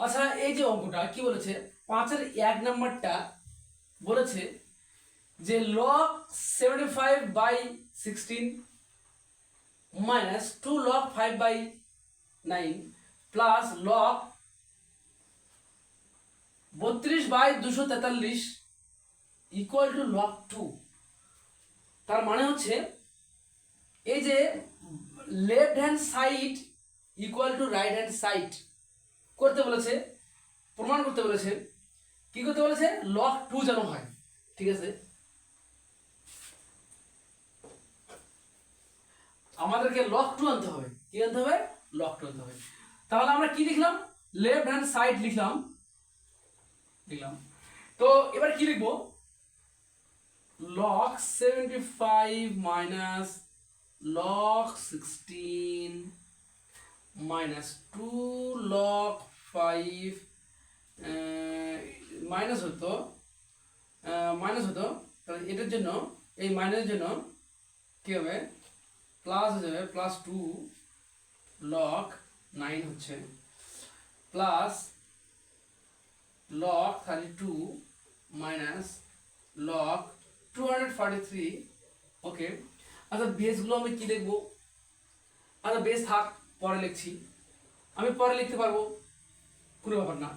আচ্ছা, এই যে অঙ্কটা কি বলেছে, 5-এর 1 নাম্বারটা বলেছে যে log 75/16 minus 2 log 5/9 plus log 32/243 equal to log 2। তার মানে হচ্ছে এই যে left hand side equal to right hand side করতে বলেছে, প্রমাণ করতে বলেছে। কি করতে বলেছে? log 2 যেন হয়। ঠিক আছে, আমাদেরকে log 2 আনতে হবে। কি আনতে হবে? log 2 আনতে হবে। তাহলে আমরা কি লিখলাম? লেফট হ্যান্ড সাইড লিখলাম। তো এবার কি লিখবো? log 75 minus log 16 minus 2 log 5 minus হতো তাহলে এটার জন্য, এই মাইনাসের জন্য কি হবে? প্লাস হয়ে যাবে, প্লাস 2 log 9 হচ্ছে, প্লাস log 32 মাইনাস log 243। ওকে, আচ্ছা বেসগুলো আমি কি লিখবো? আচ্ছা বেস থাক, পরে লিখছি, আমি পরে লিখতে পারবো, কোনো ব্যাপার না।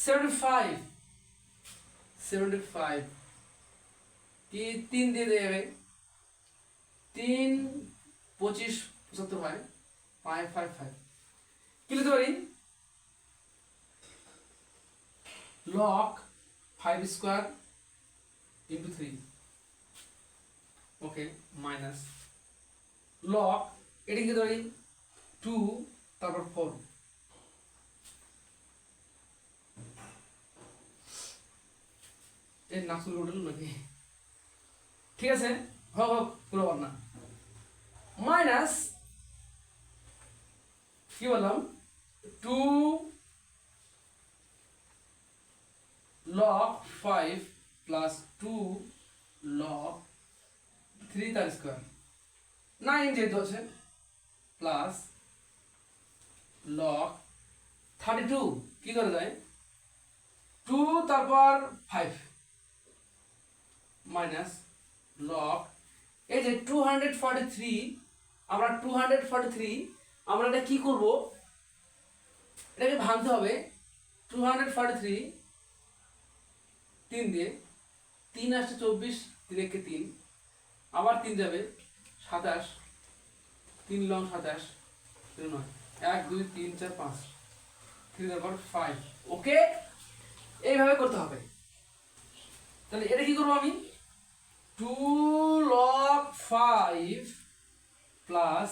75 কি 3 দিয়ে দেবে, 3 25 75 হয় 555। কি লিখতে পারি? log 5 square into 3। ওকে, মাইনাস log এটা কি ধরি 2 তারপর 4। এই নাকসুল উঠল নাকি? ঠিক আছে, হোক হোক, পুরো না। মাইনাস কি বললাম? 2 log 5 plus 2 log 3 তার স্কয়ার, 9 যেহেতু আছে, প্লাস log 32 কি করে যায় 2 তারপর 5 মাইনাস log এই যে 243। আমরা 243 আমরা এটা কি করব? এটাকে ভাঙতে হবে। 243 3 দিয়ে, 3 আসছে 24, 3 একে 3, আবার 3 যাবে 27, 3 লং 27, 3 নয়, 1 2 3 4 5, 3 তারপর 5। ওকে, এইভাবে করতে হবে। তাহলে এটা কি করবো আমি? 2 log 5 plus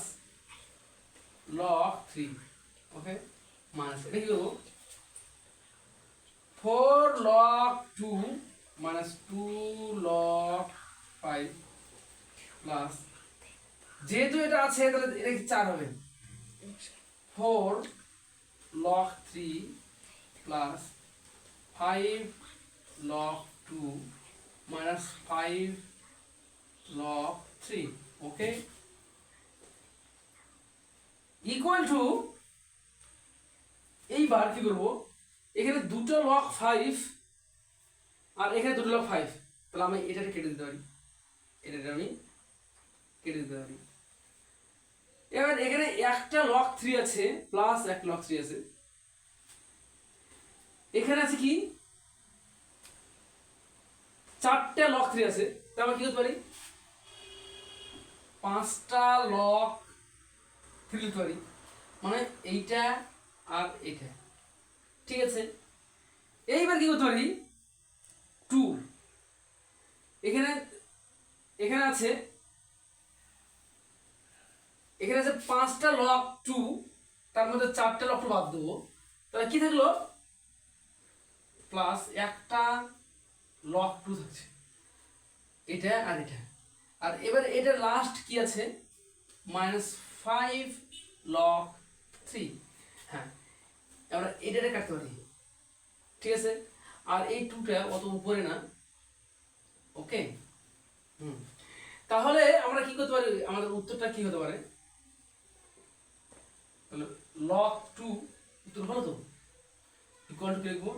log 3। ওকে, মাইনাস এটা কি করবো? 4 log 2 minus 2 log 5 plus, যেহেতু এটা আছে তাহলে এটা কি 4 হবে, 4 log 3 plus 5 log 2 minus 5 log 3। Okay, equal to, এইবার কি করব? এখানে দুটো log 5 আর এখানে দুটো log 5, তাহলে আমি এটাকে কেটে দিতে পারি, এটাকে আমি কেটে দিতে পারি। এবার এখানে একটা log 3 আছে, প্লাস এক log 3 আছে, এখানে আছে কি 4টে log 3 আছে, তাহলে আমরা কি করতে পারি? 5টা log 3 লিখতে পারি, মানে এইটা আর এইটা। ঠিক আছে, এইবার কি করতে পারি? 2 এখানে এখানে আছে, এখানে আছে 5টা log 2, তার মধ্যে 4টে log 2 বাদ দেবো, তাহলে কি থাকলো? প্লাস একটা log 2 থাকছে, এটা আর এটা। আর এবার এটা লাস্ট কি আছে? Minus 5 log 3। হ্যাঁ, আমরা এটাকে কাটতে পারি। ঠিক আছে, আর এই 2টা অত উপরে না। ওকে, তাহলে আমরা কি করতে পারি? আমাদের উত্তরটা কি হতে পারে? তাহলে log 2 উত্তর হলো তো ইকুয়াল টু কি লিখবো,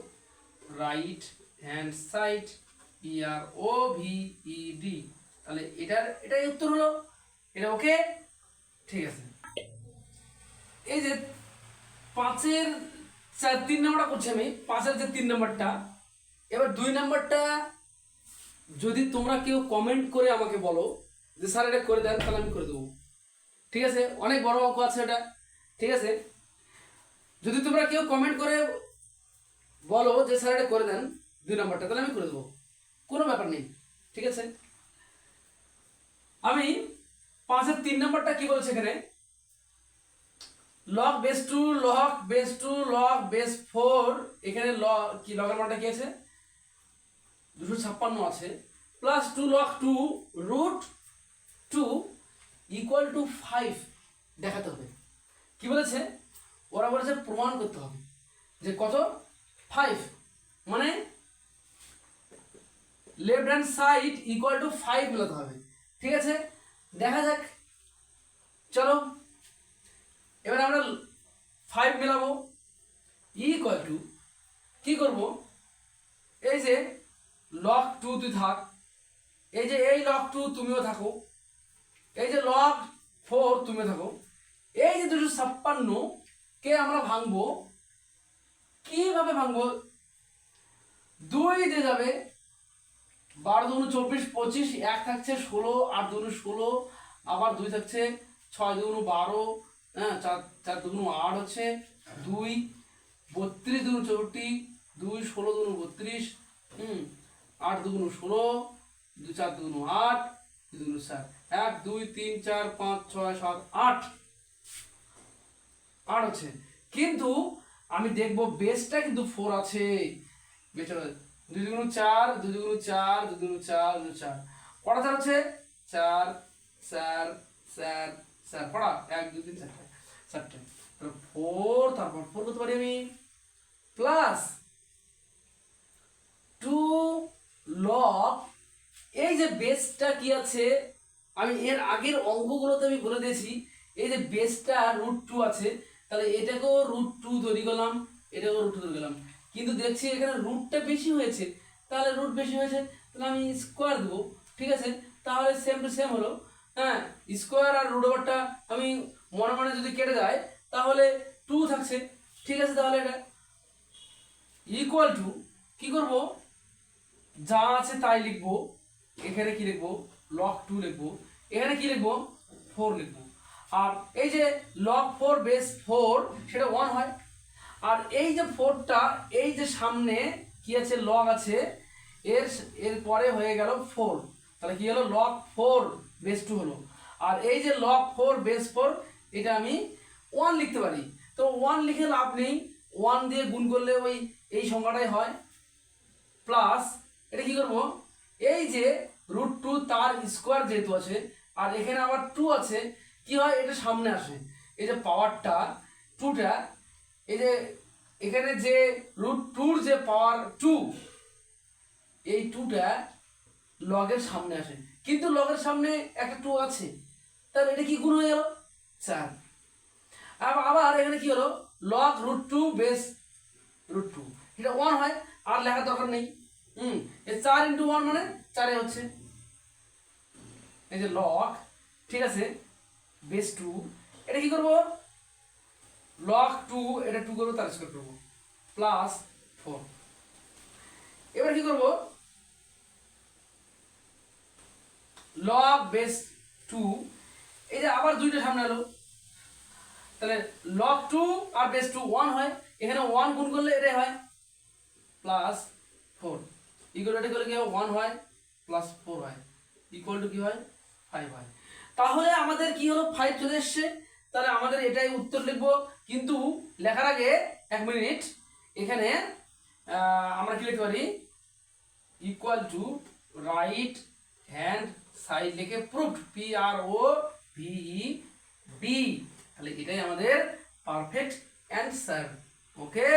রাইট হ্যান্ড সাইড PROVED। তাহলে এটাই উত্তর হলো, এটা ওকে। ঠিক আছে, এই যে 5-এর 3 নম্বরটা করছি আমি, 5-এর যে 3 নম্বরটা। এবার 2 নম্বরটা যদি তোমরা কেউ কমেন্ট করে আমাকে বলো যে স্যার এটা করে দেন, তাহলে আমি করে দেবো। ঠিক আছে, অনেক বড় অঙ্ক আছে এটা। ঠিক আছে, যদি তোমরা কেউ কমেন্ট করে বলো যে স্যার এটা করে দেন 2 নম্বরটা, তাহলে আমি করে দেবো, কোনো ব্যাপার নেই। ঠিক আছে, আমি 5-এর 3 নম্বরটা কি বলছে এখানে, log base 2 log base 2 log base 4, এখানে কি লগের মানটা কি আছে, 256 আছে, plus 2 log 2 root 2 equal to 5 দেখাতে হবে। কি বলেছে, ওরা বলেছে প্রমাণ করতে হবে যে কত, 5, মানে left hand side equal to 5 মেলাতে হবে। ঠিক আছে, দেখা যাক, চলো এবার আমরা 5 মেলাবো। ইকুয়াল টু কি করব, এই যে লগ 2 তুই থাক, এই যে এই লগ 2 তুমিও থাকো, এই যে লগ 4 তুমিও থাকো, এই যে 256 কে আমরা ভাঙবো। কিভাবে ভাঙবো, 2 দিয়ে যাবে, 12 দুগুণ 24 25, 1 থাকছে 16, 8 দুগুণ 16, আবার 2 থাকছে 6 দুগুণ 12, হ্যাঁ 4 দুগুণ 8 হচ্ছে 2, 32 দুগুণ 64, 2 16 দুগুণ 32, 8 দুগুণ 16, 2 4 দুগুণ 8, 2 দুগুণ 7, 1 2 3 4 5 6 7 8 হচ্ছে। কিন্তু আমি দেখবো বেসটা কিন্তু 4 আছে, বেসটা 2 দুগুণ 4, 2 দুগুণ 4, 2 দুগুণ 4, 2 দুগুণ 4, কটা 4 হচ্ছে, 4 4 4 4, পড়া 1 2 3 4 4টে, তাহলে 4, তারপর 4 করতে পারি আমি, প্লাস 2 লগ, এই যে বেসটা কি আছে, আমি এর আগের অঙ্কগুলোতে আমি বলে দিয়েছি, এই যে বেসটা রুট 2 আছে, তাহলে এটাকেও রুট 2 তৈরি করলাম, এটাকেও রুট 2 তৈরি করলাম, কিন্তু দেখছি এখানে রুটটা বেশি হয়েছে, তাহলে রুট বেশি হয়েছে, তাহলে আমি স্কোয়ার দেবো। ঠিক আছে, তাহলে সেম টু সেম হলো, হ্যাঁ স্কোয়ার আর রুট ওভারটা আমি মনে মনে যদি কেটে যায় তাহলে 2 থাকছে। ঠিক আছে, তাহলে এটা ইকুয়াল টু কি করব, যা আছে তাই লিখবো, এখানে কি লিখবো, লগ 2 লিখবো, এখানে কি লিখবো, 4 লিখবো, আর এই যে লগ 4 বেস 4 সেটা 1 হয়, আর এই যে 4টা এই যে সামনে কি আছে, লগ আছে, এর পরে হয়ে গেল 4, তাহলে কি হলো, লগ 4 বেস 2 হলো, আর এই যে লগ 4 বেস 4 এটা আমি 1 লিখতে পারি। তো 1 লিখে লাভ নেই, 1 দিয়ে গুণ করলে ওই এই সংখ্যাটাই হয়, প্লাস এটা কি করব, এই যে রুট 2 তার স্কোয়ার যেহেতু আছে, আর এখানে আবার 2 আছে, কি হয়, এটা সামনে আসে, এই যে পাওয়ারটা 2টা, এই যে এখানে যে রুট 2-র যে পাওয়ার 2, এই 2টা লগের সামনে আসে, কিন্তু লগের সামনে একটা 2 আছে, তাহলে এটা কি গুণ হয়ে গেল, 4। আবার এখানে কি হলো, লগ রুট 2 বেস রুট 2, এটা 1 হয়, আর লেখার দরকার নেই। এই 4 × 1 মানে 4 হচ্ছে, এই যে লগ, ঠিক আছে, বেস 2, এটা কি করব, লগ 2, এটা 2 করবো, তার স্কয়ার করব, প্লাস 4। এবার কি করব, লগ বেস 2, এই যে আবার 2টা সামনে এলো, তাহলে লগ 2 আর বেস 2 1 হয়, এখানে 1 গুণ করলে এটাই হয়, প্লাস 4 ইকুয়াল টু করলে কি হয়, 1 হয় প্লাস 4 হয়, ইকুয়াল টু কি হয়, 5 হয়। তাহলে আমাদের কি হলো, 5 চলে এসছে, তাহলে আমাদের এটাই উত্তর লিখবো। কিন্তু লেখার আগে 1 মিনিট, এখানে আমরা কি লিখতে পারি, equal to right hand side লিখে প্রুফড, PROVED, তাহলে এটাই আমাদের পারফেক্ট অ্যান্সার। ওকে।